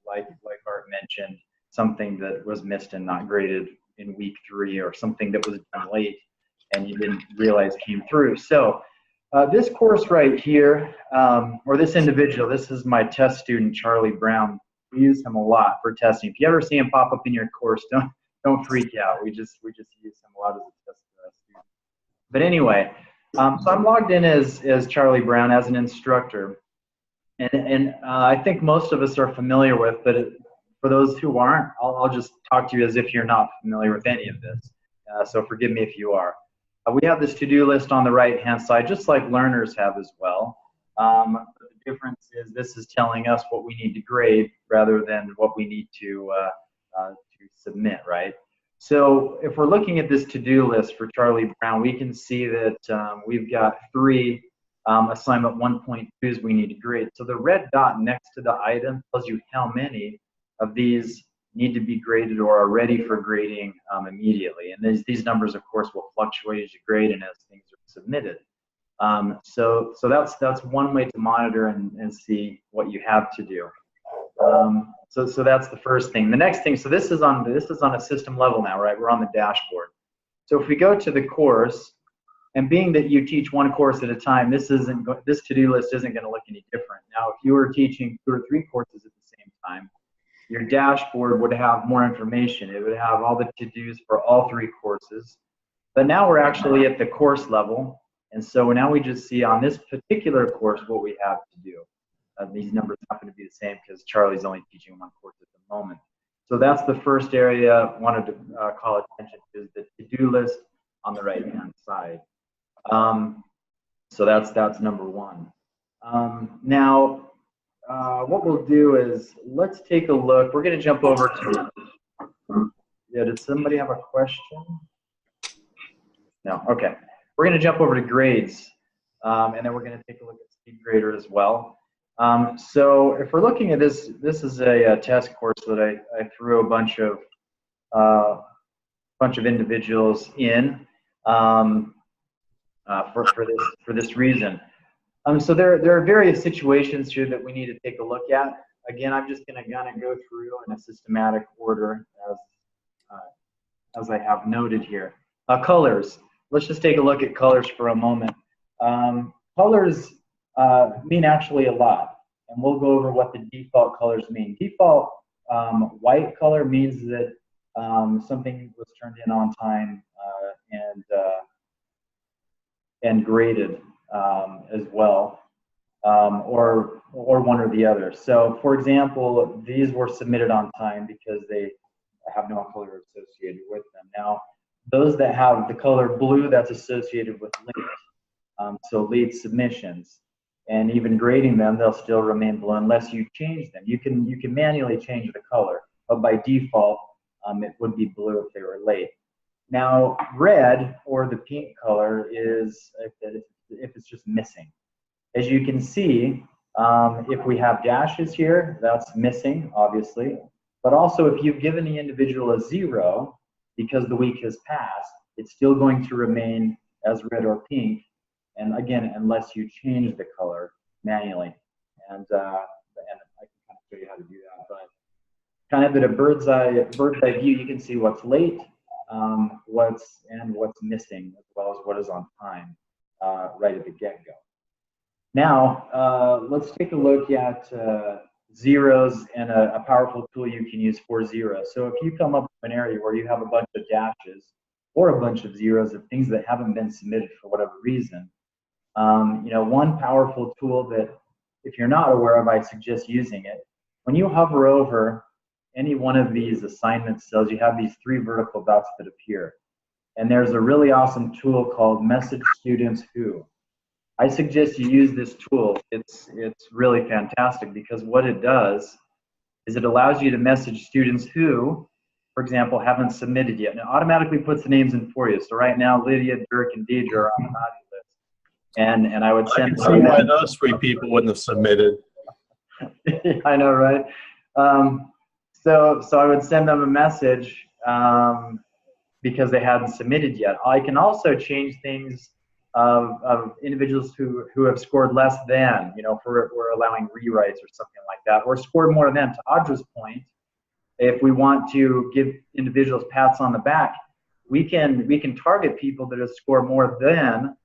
O: Like Art mentioned, something that was missed and not graded in week 3, or something that was done late and you didn't realize came through. So this course right here, or this individual, this is my test student, Charlie Brown. We use him a lot for testing. If you ever see him pop up in your course, don't freak out. We just use him a lot as a test student. But anyway, so I'm logged in as Charlie Brown as an instructor, and I think most of us are familiar with, but for those who aren't, I'll just talk to you as if you're not familiar with any of this. So forgive me if you are. We have this to-do list on the right-hand side, just like learners have as well. The difference is this is telling us what we need to grade rather than what we need to submit, right? So if we're looking at this to-do list for Charlie Brown, we can see that we've got 3 assignment 1.2s we need to grade. So the red dot next to the item tells you how many of these need to be graded or are ready for grading immediately. And these numbers, of course, will fluctuate as you grade and as things are submitted. So that's one way to monitor and see what you have to do. So that's the first thing. The next thing, so this is on a system level now, right? We're on the dashboard. So if we go to the course, and being that you teach one course at a time, this to-do list isn't going to look any different. Now, if you were teaching 2 or 3 courses at the same time, your dashboard would have more information. It would have all the to-dos for all 3 courses. But now we're actually at the course level. And so now we just see on this particular course what we have to do. These numbers happen to be the same because Charlie's only teaching 1 course at the moment. So that's the first area I wanted to call attention to, is the to-do list on the right-hand side. So that's number 1. Now, what we'll do is let's take a look. We're going to jump over to, yeah, did somebody have a question? No, okay. We're going to jump over to grades, and then we're going to take a look at SpeedGrader as well. So if we're looking at this, this is a test course that I threw a bunch of individuals in for this reason. So there are various situations here that we need to take a look at. Again, I'm just going to kind of go through in a systematic order as I have noted here. Colors. Let's just take a look at colors for a moment. Colors mean actually a lot, and we'll go over what the default colors mean. Default white color means that something was turned in on time and graded as well. or one or the other. So for example, these were submitted on time because they have no color associated with them. Now, those that have the color blue, that's associated with late. So late submissions, and even grading them, they'll still remain blue unless you change them. You can manually change the color, but by default, it would be blue if they were late. Now, red or the pink color is if it's just missing. As you can see, if we have dashes here, that's missing, obviously. But also, if you've given the individual a 0 because the week has passed, it's still going to remain as red or pink. And again, unless you change the color manually. And I can kind of show you how to do that. But kind of at a bird's eye view, you can see what's late, what's missing, as well as what is on time right at the get-go. Now, let's take a look at zeros and a powerful tool you can use for zeros. So if you come up with an area where you have a bunch of dashes or a bunch of zeros of things that haven't been submitted for whatever reason, one powerful tool that if you're not aware of, I suggest using it. When you hover over any one of these assignment cells, you have these 3 vertical dots that appear. And there's a really awesome tool called Message Students Who. I suggest you use this tool. It's really fantastic because what it does is it allows you to message students who, for example, haven't submitted yet. And it automatically puts the names in for you. So right now, Lydia, Dirk, and Deidre are on the naughty list. And I would send them.
E: See why those 3 people wouldn't have submitted.
O: I know, right? So I would send them a message because they hadn't submitted yet. I can also change things of individuals who have scored less than, if we're allowing rewrites or something like that, or scored more than. To Audra's point, if we want to give individuals pats on the back, we can target people that have scored more than,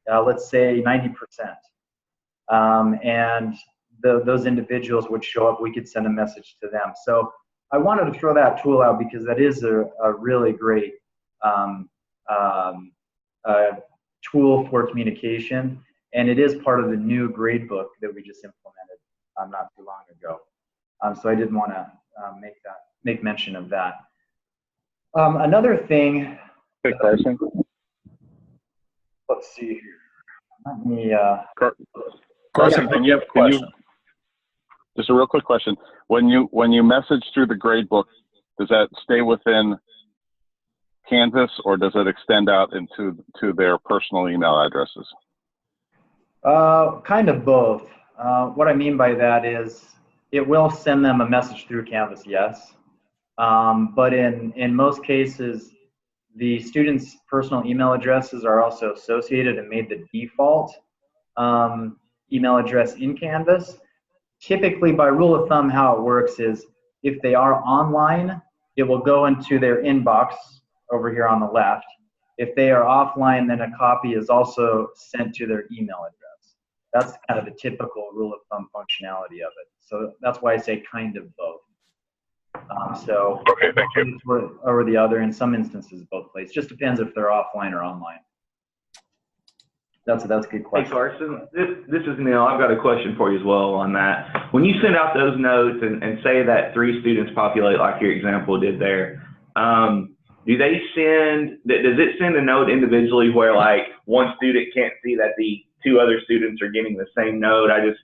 O: let's say, 90%. And those individuals would show up. We could send a message to them. So I wanted to throw that tool out because that is a really great tool for communication, and it is part of the new grade book that we just implemented not too long ago. So I did want to make mention of that. Another thing.
H: Quick question.
O: Let's see here. Let me.
H: Carson, can you just a real quick question? When you message through the grade book, does that stay within Canvas, or does it extend out into their personal email addresses?
O: Kind of both. What I mean by that is it will send them a message through Canvas, yes. But in most cases, the students' personal email addresses are also associated and made the default email address in Canvas. Typically, by rule of thumb, how it works is if they are online, it will go into their inbox over here on the left. If they are offline, then a copy is also sent to their email address. That's kind of the typical rule of thumb functionality of it. So that's why I say kind of both.
M: Okay, thank you.
O: Or the other, in some instances, both places. Just depends if they're offline or online. That's a good question.
F: Hey, Carson, this is Neil. I've got a question for you as well on that. When you send out those notes and say that 3 students populate like your example did there, does it send a note individually where like one student can't see that the 2 other students are getting the same note? I just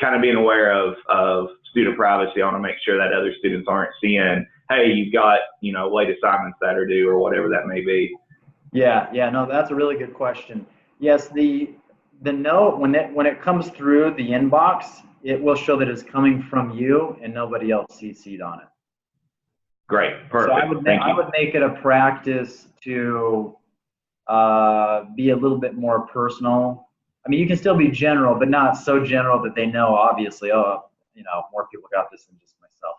F: kind of being aware of student privacy. I want to make sure that other students aren't seeing, hey, you've got, late assignments that are due or whatever that may be.
O: Yeah, no, that's a really good question. Yes, the note, when it comes through the inbox, it will show that it's coming from you and nobody else CC'd on it.
F: Great, perfect.
O: So I would make it a practice to be a little bit more personal. I mean, you can still be general, but not so general that they know, obviously, more people got this than just myself.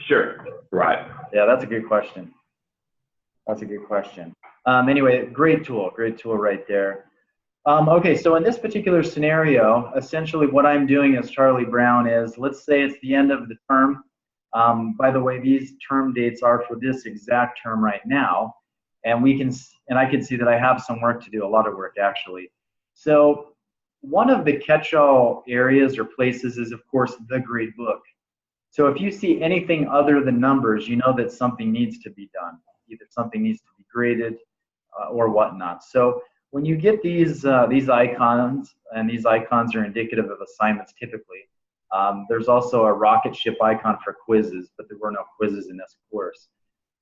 F: Sure, right.
O: Yeah, that's a good question. Anyway, great tool right there. Okay, so in this particular scenario, essentially what I'm doing as Charlie Brown is, let's say it's the end of the term. By the way, these term dates are for this exact term right now, and I can see that I have some work to do, a lot of work actually. So one of the catch-all areas or places is, of course, the grade book. So if you see anything other than numbers, you know that something needs to be done. Either something needs to be graded or whatnot. So when you get these icons, and these icons are indicative of assignments typically, there's also a rocket ship icon for quizzes, but there were no quizzes in this course.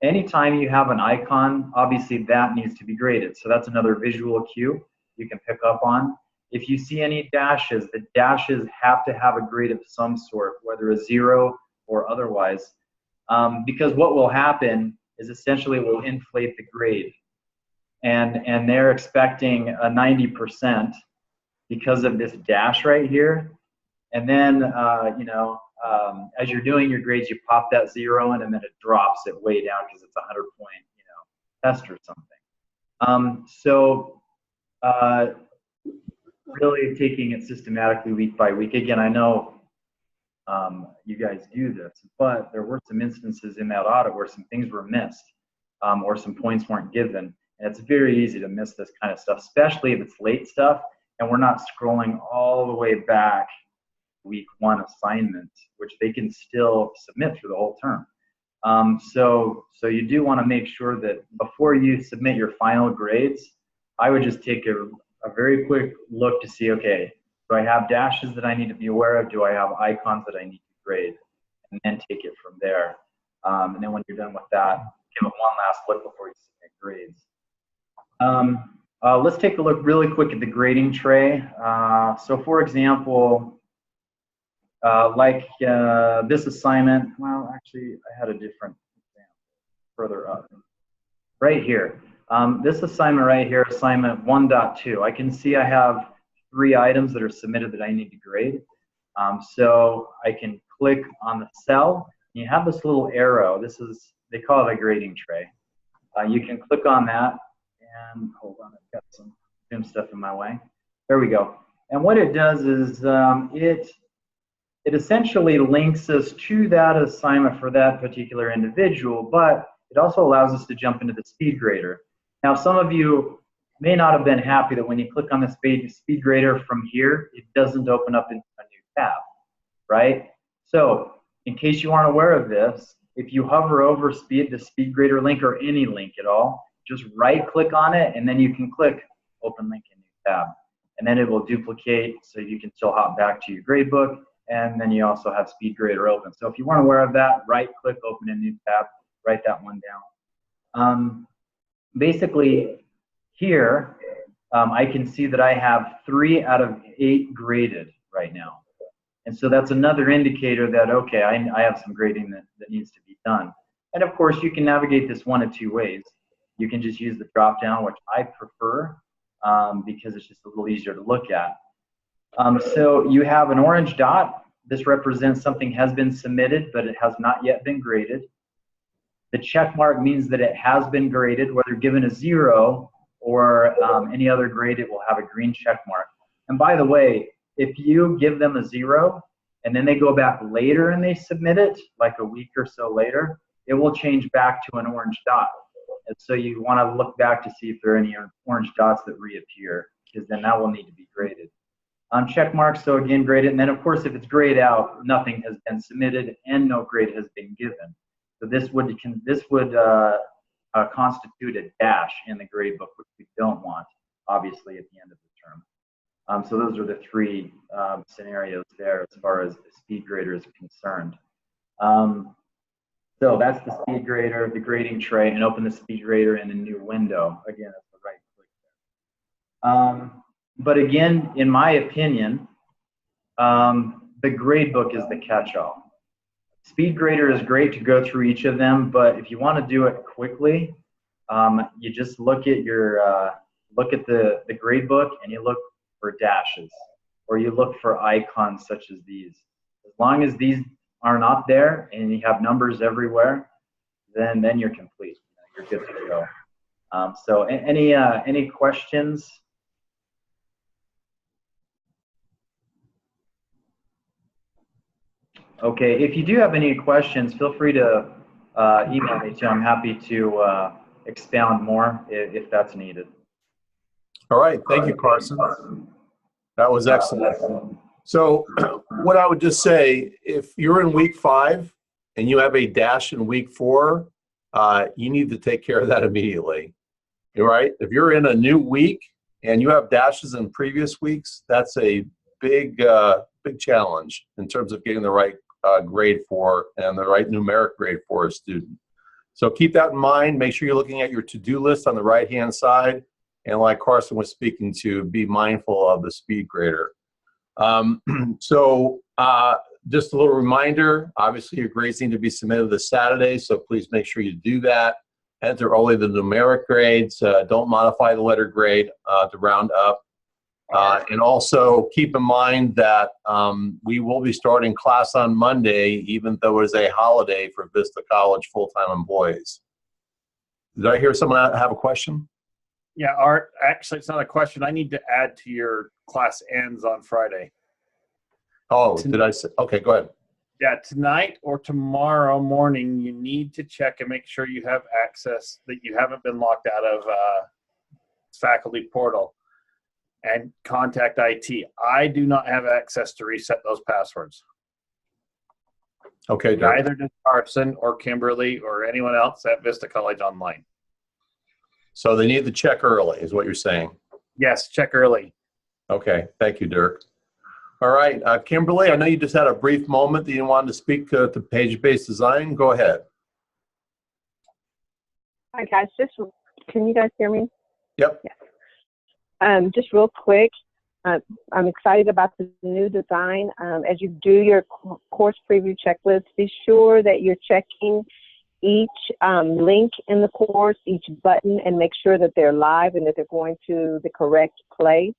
O: Anytime you have an icon, obviously that needs to be graded. So that's another visual cue you can pick up on. If you see any dashes, the dashes have to have a grade of some sort, whether a 0 or otherwise, because what will happen is essentially we'll inflate the grade. And they're expecting a 90% because of this dash right here. And then, as you're doing your grades, you pop that 0 in, and then it drops it way down because it's a 100-point, test or something. Really taking it systematically week by week. Again, I know you guys do this, but there were some instances in that audit where some things were missed or some points weren't given. And it's very easy to miss this kind of stuff, especially if it's late stuff and we're not scrolling all the way back week 1 assignment, which they can still submit through the whole term. So you do want to make sure that before you submit your final grades, I would just take a very quick look to see, okay, do I have dashes that I need to be aware of? Do I have icons that I need to grade? And then take it from there. And then when you're done with that, give it one last look before you submit grades. Let's take a look really quick at the grading tray. So for example, this assignment, well, actually, I had a different example further up. Right here. This assignment right here, assignment 1.2, I can see I have 3 items that are submitted that I need to grade. So I can click on the cell. And you have this little arrow. They call it a grading tray. You can click on that. And hold on, I've got some Zoom stuff in my way. There we go. And what it does is it essentially links us to that assignment for that particular individual, but it also allows us to jump into the SpeedGrader. Now, some of you may not have been happy that when you click on the SpeedGrader from here, it doesn't open up into a new tab, right? So in case you aren't aware of this, if you hover over the SpeedGrader link or any link at all, just right-click on it, and then you can click Open Link in New Tab. And then it will duplicate so you can still hop back to your gradebook, and then you also have SpeedGrader open. So if you weren't aware of that, right-click, Open in New Tab, write that one down. Basically, here, I can see that I have 3 out of 8 graded right now. And so that's another indicator that, okay, I have some grading that needs to be done. And of course, you can navigate this one of 2 ways. You can just use the drop down, which I prefer because it's just a little easier to look at. So you have an orange dot. This represents something has been submitted, but it has not yet been graded. The check mark means that it has been graded, whether given a 0 or any other grade, it will have a green check mark. And by the way, if you give them a 0 and then they go back later and they submit it, like a week or so later, it will change back to an orange dot. And so you want to look back to see if there are any orange dots that reappear, because then that will need to be graded. Check marks, so again, graded. And then, of course, if it's grayed out, nothing has been submitted and no grade has been given. So this would constitute a dash in the grade book, which we don't want, obviously, at the end of the term. So those are the 3 scenarios there as far as the SpeedGrader is concerned. So that's the SpeedGrader, the grading tray, and open the SpeedGrader in a new window. Again, that's the right click there. But again, in my opinion, the grade book is the catch-all. SpeedGrader is great to go through each of them, but if you want to do it quickly, you just look at your the grade book and you look for dashes, or you look for icons such as these. As long as these are not there and you have numbers everywhere, then you're complete. You're good to go. So any questions? Okay, if you do have any questions, feel free to email me too. I'm happy to expound more if that's needed.
E: All right, thank you, Carson. That was excellent. So what I would just say, if you're in week 5 and you have a dash in week 4, you need to take care of that immediately. All right? If you're in a new week and you have dashes in previous weeks, that's a big challenge in terms of getting the right grade for and the right numeric grade for a student. So keep that in mind. Make sure you're looking at your to-do list on the right-hand side. And like Carson was speaking to, be mindful of the speed grader. So just a little reminder, obviously your grades need to be submitted this Saturday, so please make sure you do that. Enter only the numeric grades. Don't modify the letter grade to round up. And also keep in mind that we will be starting class on Monday, even though it is a holiday for Vista College full-time employees. Did I hear someone have a question?
Q: Yeah, Art, actually, it's not a question. I need to add to your class ends on Friday.
E: Oh, did I say? Okay, go ahead.
Q: Yeah, tonight or tomorrow morning, you need to check and make sure you have access, that you haven't been locked out of faculty portal, and contact IT. I do not have access to reset those passwords.
E: Okay, Dirk.
Q: Neither does Carson or Kimberly or anyone else at Vista College Online.
E: So they need to check early, is what you're saying?
Q: Yes, check early.
E: Okay, thank you, Dirk. All right, Kimberly, I know you just had a brief moment that you wanted to speak to page-based design. Go ahead.
R: Hi, guys. Can you guys hear me?
E: Yep.
R: Yeah. Just real quick, I'm excited about the new design. As you do your course preview checklist, be sure that you're checking each link in the course, each button, and make sure that they're live and that they're going to the correct place.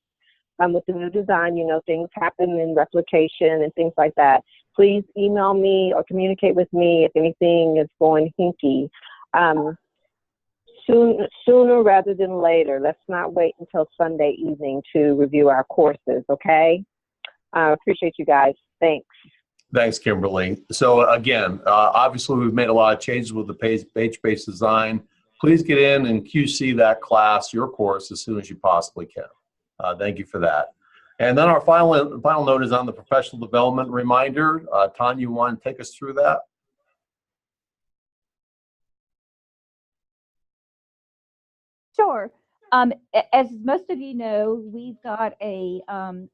R: With the new design, you know, things happen in replication and things like that. Please email me or communicate with me if anything is going hinky. Sooner rather than later. Let's not wait until Sunday evening to review our courses, okay? I appreciate you guys. Thanks.
E: Thanks, Kimberly. So again, obviously we've made a lot of changes with the page-based design. Please get in and QC that class, your course, as soon as you possibly can. Thank you for that. And then our final note is on the professional development reminder. Tanya, you want to take us through that?
B: Sure. As most of you know, we've got a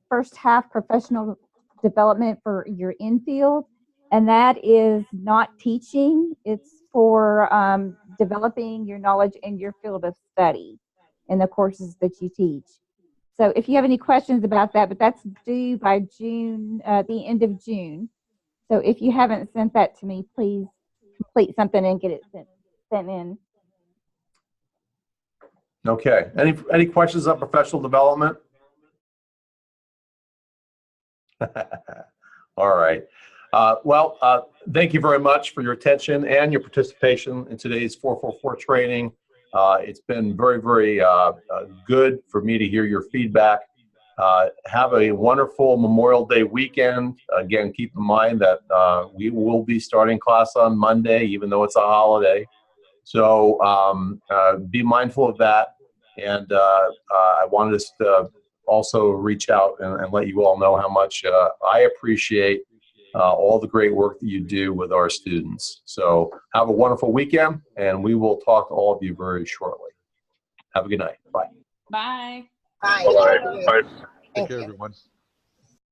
B: first half professional development for your infield, and that is not teaching. It's for developing your knowledge in your field of study in the courses that you teach. So if you have any questions about that, but that's due by June, the end of June. So if you haven't sent that to me, please complete something and get it sent in.
E: Okay. Any questions on professional development? All right. Thank you very much for your attention and your participation in today's 444 training. It's been very, very good for me to hear your feedback. Have a wonderful Memorial Day weekend. Again, keep in mind that we will be starting class on Monday, even though it's a holiday. So be mindful of that. And I wanted to also reach out and let you all know how much I appreciate all the great work that you do with our students. So have a wonderful weekend, and we will talk to all of you very shortly. Have a good night. Bye.
I: Bye.
M: Bye. Bye.
S: Take care, everyone.